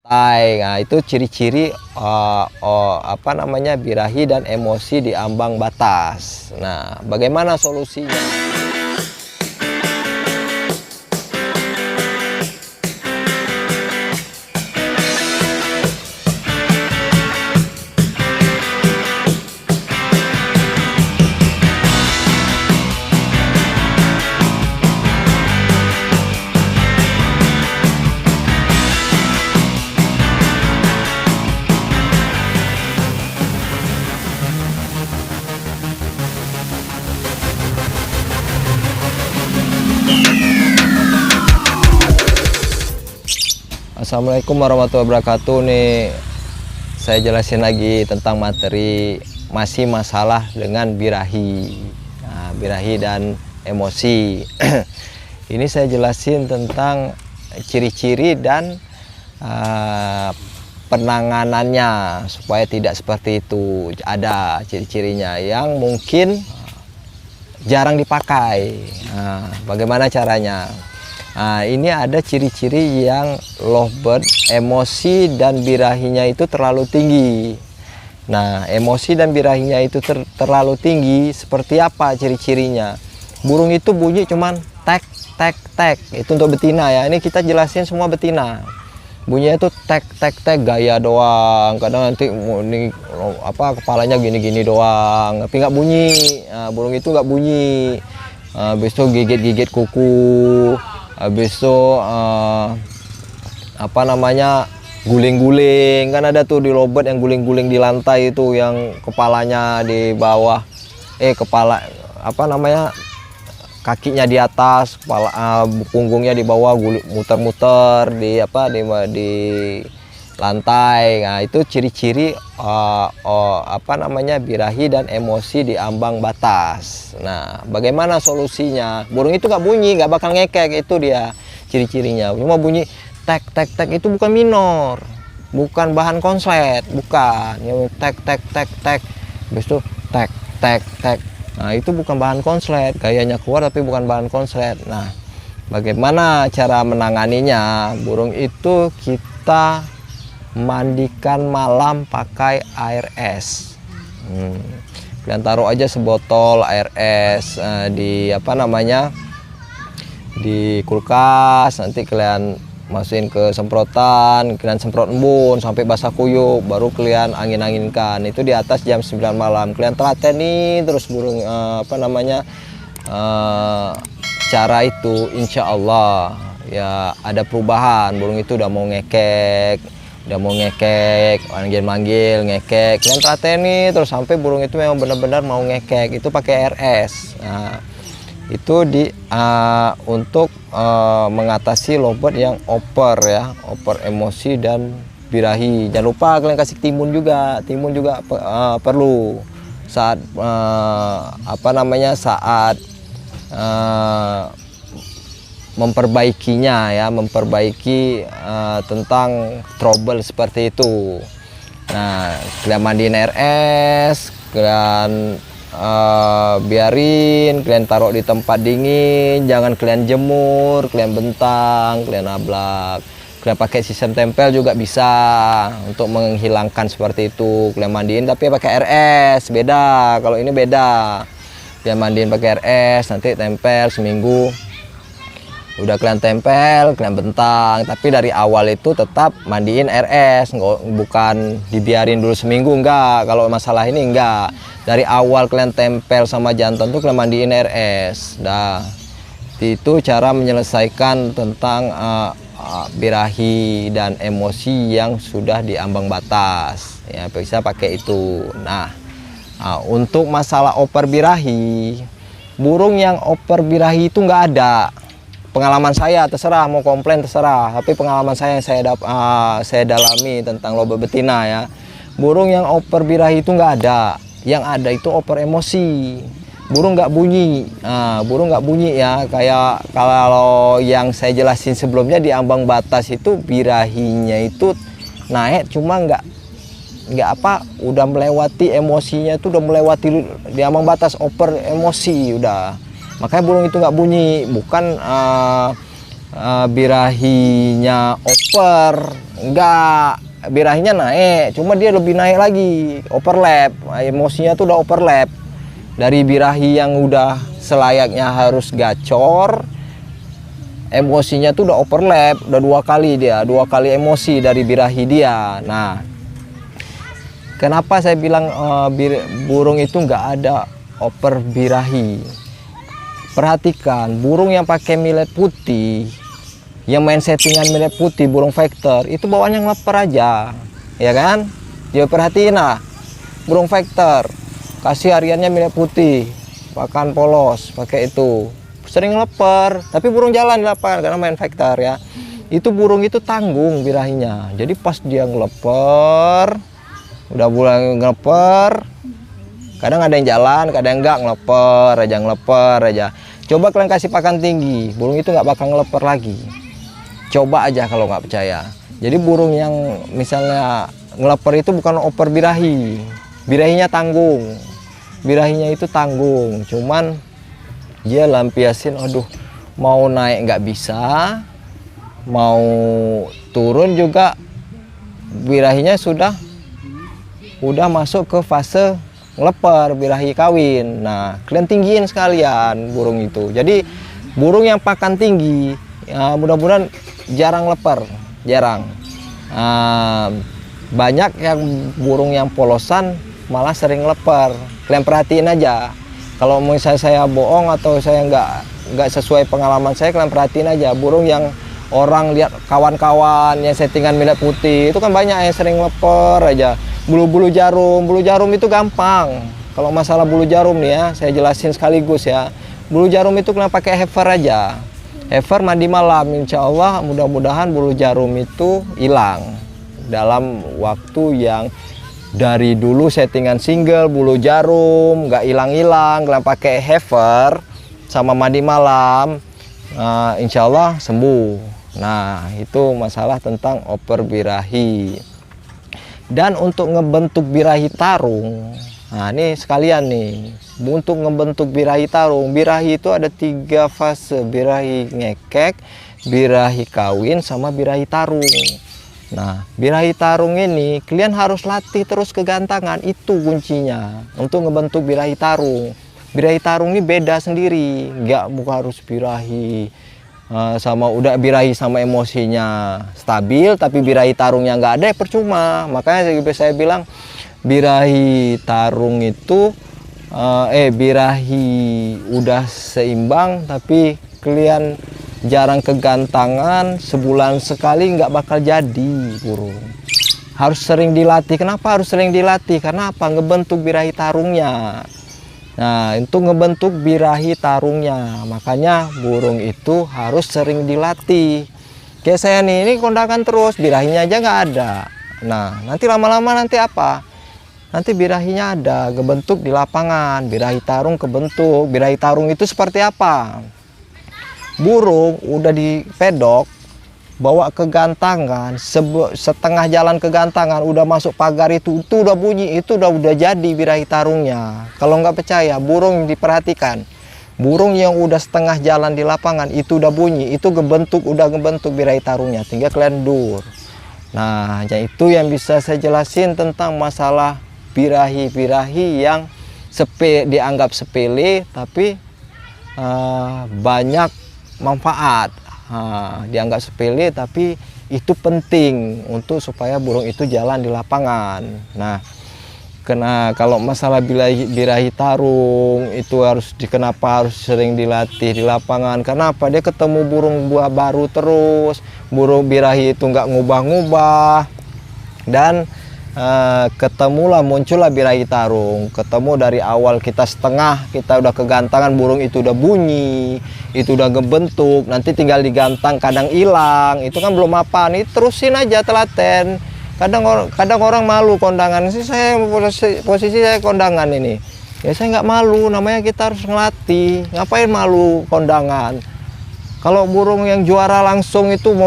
Nah, itu ciri-ciri apa namanya, birahi dan emosi di ambang batas. Nah, bagaimana solusinya? Assalamualaikum warahmatullahi wabarakatuh. Nih saya jelasin lagi tentang materi masih masalah dengan birahi. Nah, birahi dan emosi. Ini saya jelasin tentang ciri-ciri dan penanganannya supaya tidak seperti itu. Ada ciri-cirinya yang mungkin jarang dipakai. Nah, bagaimana caranya? Nah, ini ada ciri-ciri yang lovebird, emosi dan birahinya itu terlalu tinggi. Nah, emosi dan birahinya itu terlalu tinggi, seperti apa ciri-cirinya? Burung itu bunyi cuman tek, tek, tek. Itu untuk betina ya. Ini kita jelasin semua betina. Bunyinya itu tek, tek, tek, gaya doang. Kadang nanti ini apa, kepalanya gini-gini doang, tapi nggak bunyi. Nah, burung itu nggak bunyi. Habis itu gigit-gigit kuku. Habis itu apa namanya, guling-guling. Kan ada tuh di lovebird yang guling-guling di lantai itu, yang kepalanya di bawah, kepala apa namanya, kakinya di atas, kepala punggungnya di bawah, muter-muter di apa, di lantai. Nah, itu ciri-ciri apa namanya, birahi dan emosi di ambang batas. Nah, bagaimana solusinya? Burung itu nggak bunyi, nggak bakal ngekek, itu dia ciri-cirinya. Cuma bunyi tek, tek, tek, itu bukan minor, bukan bahan konslet, bukan. Yang tek, tek, tek, tek, habis itu tek, tek, tek. Nah, itu bukan bahan konslet, gayanya keluar tapi bukan bahan konslet. Nah, bagaimana cara menanganinya? Burung itu kita mandikan malam pakai air es. Kalian taruh aja sebotol air es di apa namanya, di kulkas. Nanti kalian masukin ke semprotan, kalian semprot embun sampai basah kuyup, baru kalian angin-anginkan. Itu di atas jam 9 malam. Kalian telateni terus burung apa namanya, cara itu, insya Allah ya ada perubahan. Burung itu udah mau ngekek, manggil-manggil, ngekek. Kalian telateni terus sampai burung itu memang benar-benar mau ngekek. Itu pakai air es. Nah, itu untuk mengatasi lovebird yang oper ya, oper emosi dan birahi. Jangan lupa kalian kasih timun juga. Timun juga perlu saat apa namanya, saat memperbaikinya ya, memperbaiki tentang trouble seperti itu. Nah, kalian mandiin air es, kalian biarin, kalian taruh di tempat dingin, jangan kalian jemur, kalian bentang, kalian ablak. Kalian pakai sistem tempel juga bisa untuk menghilangkan seperti itu. Kalian mandiin tapi pakai air es, beda. Kalau ini beda. Kalian mandiin pakai air es, nanti tempel seminggu. Udah kalian tempel, kalian bentang, tapi dari awal itu tetap mandiin air es, bukan dibiarin dulu seminggu, enggak. Kalau masalah ini enggak. Dari awal kalian tempel sama jantan tuh kalian mandiin air es. Dah. Itu cara menyelesaikan tentang birahi dan emosi yang sudah di ambang batas. Ya, bisa pakai itu. Nah, untuk masalah oper birahi, burung yang oper birahi itu enggak ada. Pengalaman saya, terserah mau komplain terserah, tapi pengalaman saya yang saya dalami tentang lovebird betina ya, burung yang oper birahi itu nggak ada. Yang ada itu oper emosi. Burung nggak bunyi. Burung nggak bunyi ya, kayak kalau yang saya jelasin sebelumnya di ambang batas itu birahinya itu naik, cuma nggak apa, udah melewati emosinya, itu udah melewati di ambang batas oper emosi udah. Makanya burung itu nggak bunyi, bukan birahinya oper, enggak, birahinya naik, cuma dia lebih naik lagi, overlap, emosinya tuh udah overlap dari birahi yang udah selayaknya harus gacor, emosinya tuh udah overlap, udah dua kali emosi dari birahi dia. Nah, kenapa saya bilang burung itu nggak ada oper birahi? Perhatikan, burung yang pakai millet putih, yang main settingan millet putih, burung vector, itu bawaannya ngeleper aja, ya kan? Dia perhatiin lah, burung vector, kasih hariannya millet putih, pakan polos, pakai itu, sering ngeleper, tapi burung jalan di lapangan karena main vector ya. Itu burung itu tanggung birahinya, jadi pas dia ngeleper, udah mulai ngeleper, kadang ada yang jalan, kadang enggak, ngeleper aja. Coba kalian kasih pakan tinggi, burung itu nggak bakal ngeleper lagi. Coba aja kalau nggak percaya. Jadi burung yang misalnya ngeleper itu bukan oper birahi, birahinya tanggung, birahinya itu tanggung. Cuman dia lampiasin, aduh mau naik nggak bisa, mau turun juga birahinya udah masuk ke fase ngeleper, birahi kawin. Nah, kalian tinggiin sekalian burung itu. Jadi burung yang pakan tinggi, ya, mudah-mudahan jarang leper, jarang. Banyak yang burung yang polosan malah sering leper. Kalian perhatiin aja. Kalau misalnya saya bohong atau saya nggak sesuai pengalaman saya, kalian perhatiin aja burung yang orang lihat kawan-kawan yang settingan millet putih itu kan banyak yang sering leper aja. Bulu jarum itu gampang. Kalau masalah bulu jarum nih ya, saya jelasin sekaligus ya. Bulu jarum itu kalian pakai heifer aja. Heifer mandi malam, insya Allah mudah-mudahan bulu jarum itu hilang dalam waktu yang dari dulu settingan single bulu jarum nggak hilang-hilang, kalian pakai heifer sama mandi malam, insya Allah sembuh. Nah, itu masalah tentang oper birahi. Dan untuk ngebentuk birahi tarung, nah ini sekalian nih, untuk ngebentuk birahi tarung, birahi itu ada 3 fase, birahi ngekek, birahi kawin, sama birahi tarung. Nah, birahi tarung ini kalian harus latih terus kegantangan, itu kuncinya untuk ngebentuk birahi tarung. Birahi tarung ini beda sendiri, nggak harus birahi sama udah birahi sama emosinya stabil tapi birahi tarungnya nggak ada, ya percuma. Makanya saya bilang birahi tarung itu birahi udah seimbang tapi kalian jarang kegantangan, sebulan sekali nggak bakal jadi burung. Harus sering dilatih. Kenapa harus sering dilatih? Karena apa? Ngebentuk birahi tarungnya. Nah, itu ngebentuk birahi tarungnya. Makanya burung itu harus sering dilatih. Kayak saya nih, ini kondangan terus, birahinya aja nggak ada. Nah, nanti lama-lama nanti apa? Nanti birahinya ada, kebentuk di lapangan. Birahi tarung kebentuk. Birahi tarung itu seperti apa? Burung udah di pedok, bawa kegantangan, setengah jalan kegantangan, udah masuk pagar itu udah bunyi, itu udah jadi birahi tarungnya. Kalau nggak percaya, burung diperhatikan, burung yang udah setengah jalan di lapangan itu udah bunyi, itu udah ngebentuk birahi tarungnya, tinggal kalian dur. Nah, itu yang bisa saya jelasin tentang masalah birahi-birahi yang dianggap sepele tapi banyak manfaat. Dianggap sepele tapi itu penting untuk supaya burung itu jalan di lapangan. Nah, kalau masalah birahi tarung itu kenapa harus sering dilatih di lapangan? Karena apa? Dia ketemu burung buah baru terus, burung birahi itu nggak ngubah-ngubah, dan muncullah birahi tarung. Ketemu dari awal kita setengah, kita udah kegantangan, burung itu udah bunyi, itu udah ngebentuk, nanti tinggal digantang, kadang hilang, itu kan belum apa nih, terusin aja telaten. Kadang orang malu kondangan sih, posisi saya kondangan ini, ya saya nggak malu, namanya kita harus ngelatih, ngapain malu kondangan. Kalau burung yang juara langsung itu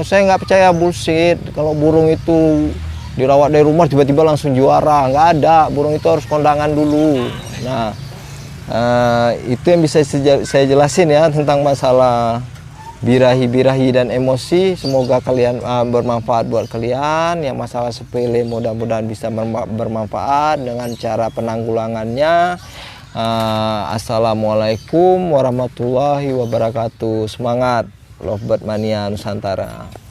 saya nggak percaya, bullshit. Kalau burung itu dirawat dari rumah tiba-tiba langsung juara, nggak ada. Burung itu harus kondangan dulu. Nah, itu yang bisa saya jelasin ya tentang masalah birahi-birahi dan emosi. Semoga kalian bermanfaat buat kalian. Yang masalah sepele mudah-mudahan bisa bermanfaat dengan cara penanggulangannya. Assalamualaikum warahmatullahi wabarakatuh. Semangat Lovebird Mania Nusantara.